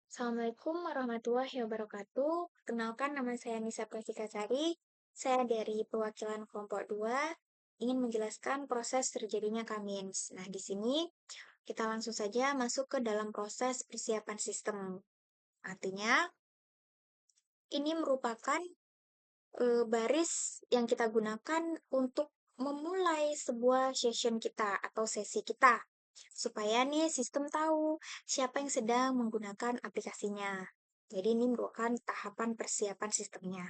Assalamualaikum warahmatullahi wabarakatuh. Perkenalkan, nama saya Nisa Prasikasari. Saya dari perwakilan kelompok 2 ingin menjelaskan proses terjadinya Kamins. Nah, di sini kita langsung saja masuk ke dalam proses persiapan sistem. Artinya, ini merupakan baris yang kita gunakan untuk memulai sebuah session kita atau sesi kita. Supaya nih sistem tahu siapa yang sedang menggunakan aplikasinya. Jadi ini merupakan tahapan persiapan sistemnya.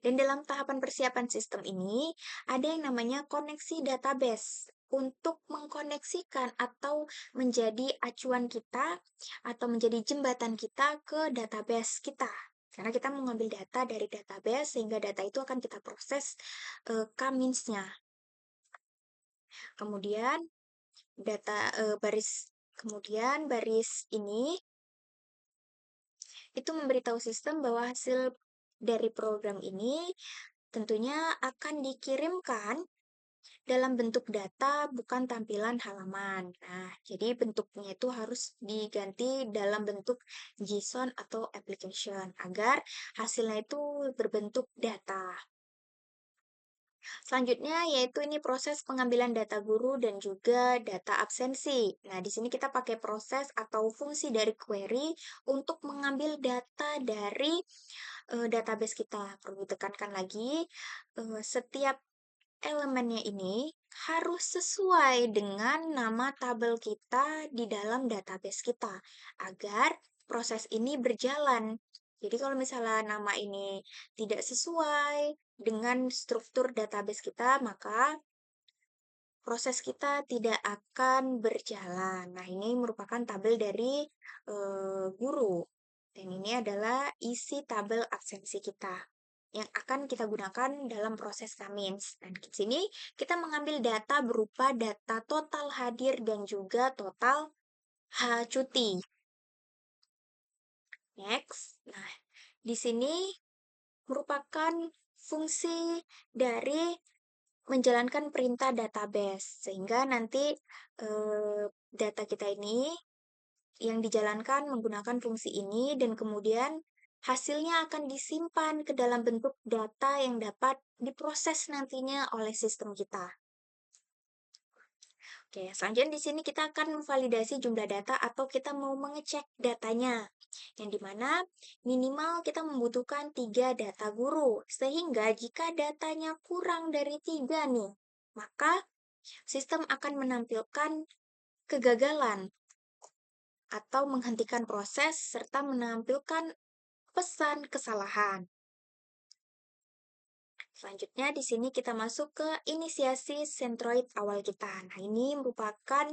Dan dalam tahapan persiapan sistem ini, ada yang namanya koneksi database untuk mengkoneksikan atau menjadi acuan kita atau menjadi jembatan kita ke database kita. Karena kita mengambil data dari database sehingga data itu akan kita proses Kaminsnya. Kemudian baris ini itu memberitahu sistem bahwa hasil dari program ini tentunya akan dikirimkan dalam bentuk data, bukan tampilan halaman. Nah, jadi bentuknya itu harus diganti dalam bentuk JSON atau application agar hasilnya itu berbentuk data. Selanjutnya yaitu ini proses pengambilan data guru dan juga data absensi. Nah, di sini kita pakai proses atau fungsi dari query untuk mengambil data dari database kita. Perlu ditekankan lagi, setiap elemennya ini harus sesuai dengan nama tabel kita di dalam database kita agar proses ini berjalan. Jadi kalau misalnya nama ini tidak sesuai dengan struktur database kita, maka proses kita tidak akan berjalan. Nah, ini merupakan tabel dari guru. Dan ini adalah isi tabel absensi kita yang akan kita gunakan dalam proses Kamins. Dan di sini kita mengambil data berupa data total hadir dan juga total cuti. Next. Nah, di sini merupakan fungsi dari menjalankan perintah database sehingga nanti data kita ini yang dijalankan menggunakan fungsi ini dan kemudian hasilnya akan disimpan ke dalam bentuk data yang dapat diproses nantinya oleh sistem kita. Oke, selanjutnya di sini kita akan memvalidasi jumlah data atau kita mau mengecek datanya. Yang dimana minimal kita membutuhkan 3 data guru. Sehingga jika datanya kurang dari 3 nih, maka sistem akan menampilkan kegagalan atau menghentikan proses serta menampilkan pesan kesalahan. Selanjutnya di sini kita masuk ke inisiasi Centroid awal kita. Nah, ini merupakan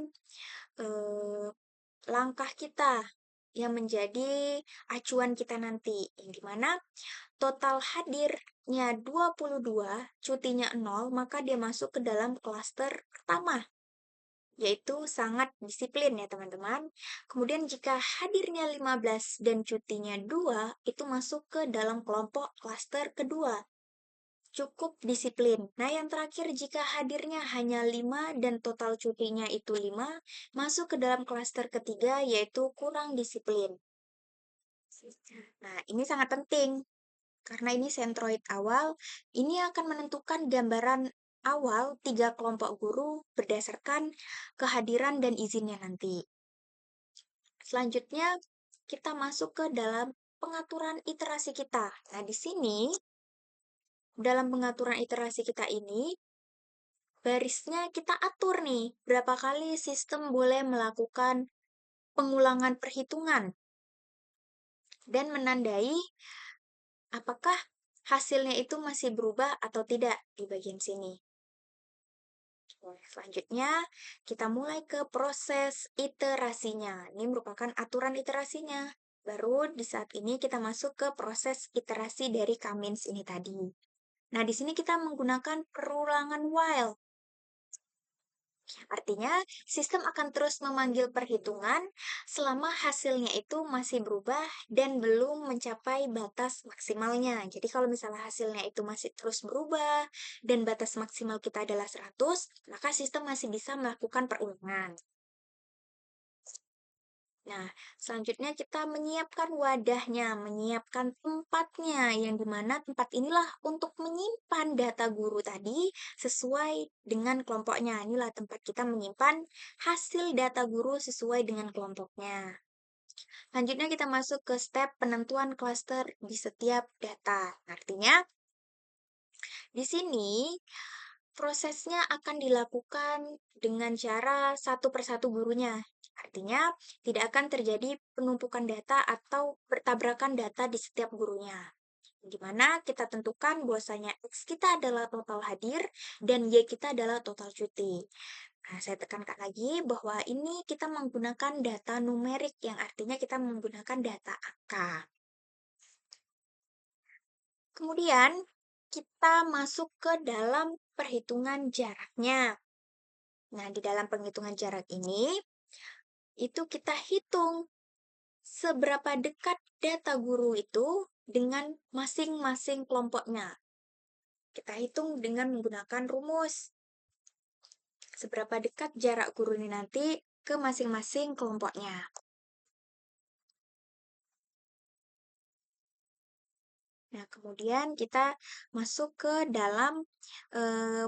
langkah kita yang menjadi acuan kita nanti. Yang dimana total hadirnya 22, cutinya 0, maka dia masuk ke dalam klaster pertama, yaitu sangat disiplin ya teman-teman. Kemudian jika hadirnya 15 dan cutinya 2, itu masuk ke dalam kelompok klaster kedua, cukup disiplin. Nah, yang terakhir jika hadirnya hanya 5 dan total cutinya itu 5, masuk ke dalam klaster ketiga yaitu kurang disiplin. Nah, ini sangat penting karena ini sentroid awal, ini akan menentukan gambaran awal 3 kelompok guru berdasarkan kehadiran dan izinnya nanti. Selanjutnya, kita masuk ke dalam pengaturan iterasi kita. Nah, di sini dalam pengaturan iterasi kita ini, barisnya kita atur nih, berapa kali sistem boleh melakukan pengulangan perhitungan dan menandai apakah hasilnya itu masih berubah atau tidak di bagian sini. Selanjutnya, kita mulai ke proses iterasinya. Ini merupakan aturan iterasinya. Baru di saat ini kita masuk ke proses iterasi dari Kamins ini tadi. Nah, di sini kita menggunakan perulangan while. Artinya, sistem akan terus memanggil perhitungan selama hasilnya itu masih berubah dan belum mencapai batas maksimalnya. Jadi kalau misalnya hasilnya itu masih terus berubah dan batas maksimal kita adalah 100, maka sistem masih bisa melakukan perulangan. Nah, selanjutnya kita menyiapkan wadahnya, menyiapkan tempatnya, yang dimana tempat inilah untuk menyimpan data guru tadi sesuai dengan kelompoknya. Inilah tempat kita menyimpan hasil data guru sesuai dengan kelompoknya. Selanjutnya kita masuk ke step penentuan klaster di setiap data. Artinya, di sini prosesnya akan dilakukan dengan cara satu persatu gurunya. Artinya, tidak akan terjadi penumpukan data atau bertabrakan data di setiap gurunya. Di mana kita tentukan bahwasanya X kita adalah total hadir dan Y kita adalah total cuti. Nah, saya tekankan lagi bahwa ini kita menggunakan data numerik yang artinya kita menggunakan data angka. Kemudian, kita masuk ke dalam perhitungan jaraknya. Nah, di dalam penghitungan jarak ini, itu kita hitung seberapa dekat data guru itu dengan masing-masing kelompoknya. Kita hitung dengan menggunakan rumus. Seberapa dekat jarak guru ini nanti ke masing-masing kelompoknya. Nah, kemudian kita masuk ke dalam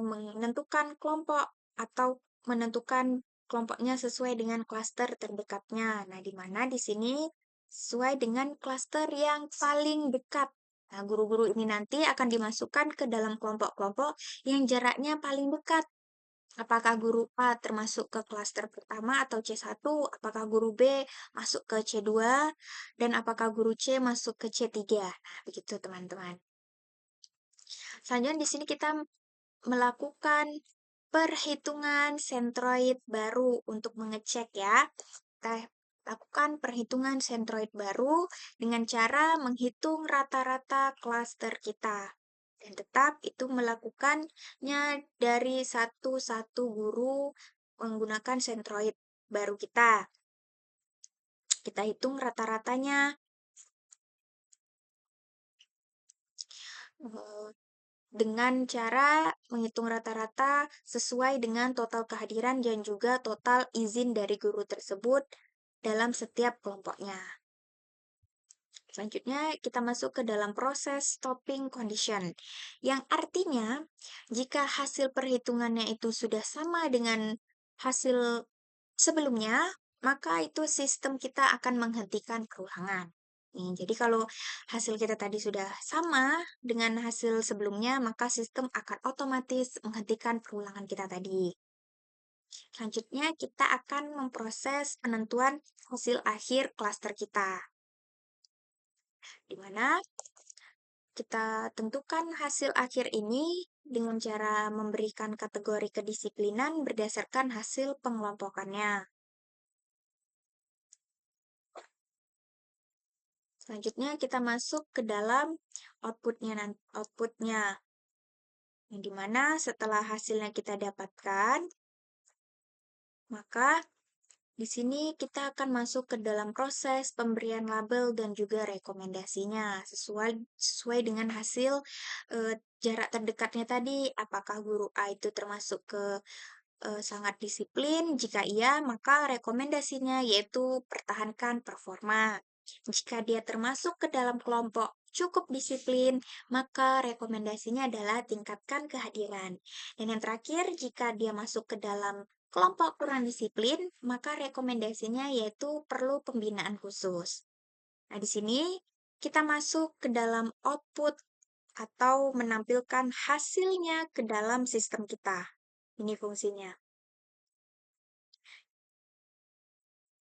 menentukan kelompok atau menentukan kelompoknya sesuai dengan klaster terdekatnya. Nah, di mana di sini sesuai dengan klaster yang paling dekat. Nah, guru-guru ini nanti akan dimasukkan ke dalam kelompok-kelompok yang jaraknya paling dekat. Apakah guru A termasuk ke klaster pertama atau C1, apakah guru B masuk ke C2, dan apakah guru C masuk ke C3. Nah, begitu teman-teman. Selanjutnya di sini kita melakukan perhitungan sentroid baru untuk mengecek ya. Kita lakukan perhitungan sentroid baru dengan cara menghitung rata-rata klaster kita. Dan tetap itu melakukannya dari satu-satu guru menggunakan sentroid baru kita. Kita hitung rata-ratanya. Dengan cara menghitung rata-rata sesuai dengan total kehadiran dan juga total izin dari guru tersebut dalam setiap kelompoknya. Selanjutnya, kita masuk ke dalam proses stopping condition, yang artinya jika hasil perhitungannya itu sudah sama dengan hasil sebelumnya, maka itu sistem kita akan menghentikan perulangan. Jadi kalau hasil kita tadi sudah sama dengan hasil sebelumnya, maka sistem akan otomatis menghentikan perulangan kita tadi. Selanjutnya, kita akan memproses penentuan hasil akhir klaster kita, di mana kita tentukan hasil akhir ini dengan cara memberikan kategori kedisiplinan berdasarkan hasil pengelompokannya. Selanjutnya kita masuk ke dalam outputnya, yang dimana setelah hasilnya kita dapatkan, maka di sini kita akan masuk ke dalam proses pemberian label dan juga rekomendasinya sesuai dengan hasil jarak terdekatnya tadi. Apakah guru A itu termasuk ke sangat disiplin? Jika iya, maka rekomendasinya yaitu pertahankan performa. Jika dia termasuk ke dalam kelompok cukup disiplin, maka rekomendasinya adalah tingkatkan kehadiran. Dan yang terakhir, jika dia masuk ke dalam kelompok kurang disiplin, maka rekomendasinya yaitu perlu pembinaan khusus. Nah, di sini kita masuk ke dalam output atau menampilkan hasilnya ke dalam sistem kita. Ini fungsinya.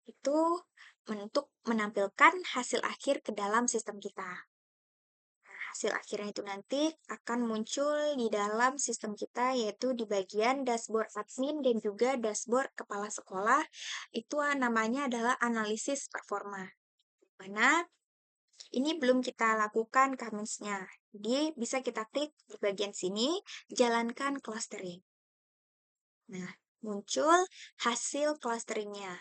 Itu untuk menampilkan hasil akhir ke dalam sistem kita. Nah, hasil akhirnya itu nanti akan muncul di dalam sistem kita, yaitu di bagian dashboard admin dan juga dashboard kepala sekolah. Itu namanya adalah analisis performa. Mana ini belum kita lakukan Kaminsnya. Jadi bisa kita klik di bagian sini, jalankan clustering. Nah, muncul hasil clusteringnya.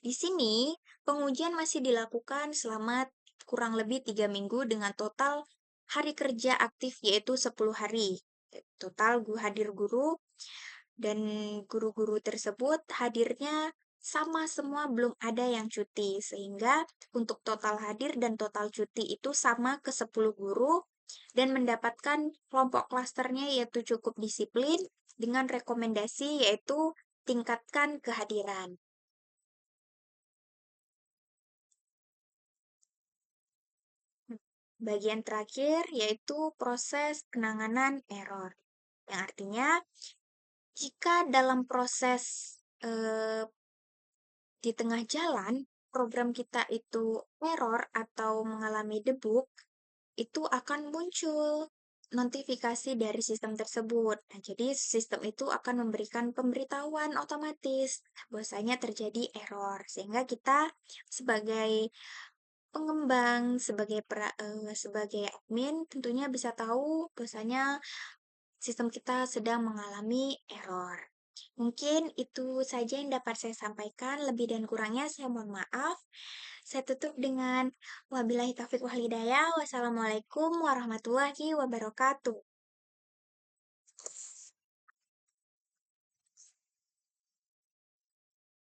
Di sini, pengujian masih dilakukan selama kurang lebih 3 minggu dengan total hari kerja aktif yaitu 10 hari. Total hadir guru dan guru-guru tersebut hadirnya sama semua belum ada yang cuti, sehingga untuk total hadir dan total cuti itu sama ke 10 guru dan mendapatkan kelompok klasternya yaitu cukup disiplin dengan rekomendasi yaitu tingkatkan kehadiran. Bagian terakhir yaitu proses penanganan error. Yang artinya jika dalam proses eh, di tengah jalan program kita itu error atau mengalami debug, itu akan muncul notifikasi dari sistem tersebut. Nah, jadi sistem itu akan memberikan pemberitahuan otomatis bahwasanya terjadi error, sehingga kita sebagai pengembang, sebagai admin tentunya bisa tahu bahwasanya sistem kita sedang mengalami error. Mungkin itu saja yang dapat saya sampaikan. Lebih dan kurangnya saya mohon maaf. Saya tutup dengan wabillahi taufiq wal hidayah. Wassalamualaikum warahmatullahi wabarakatuh.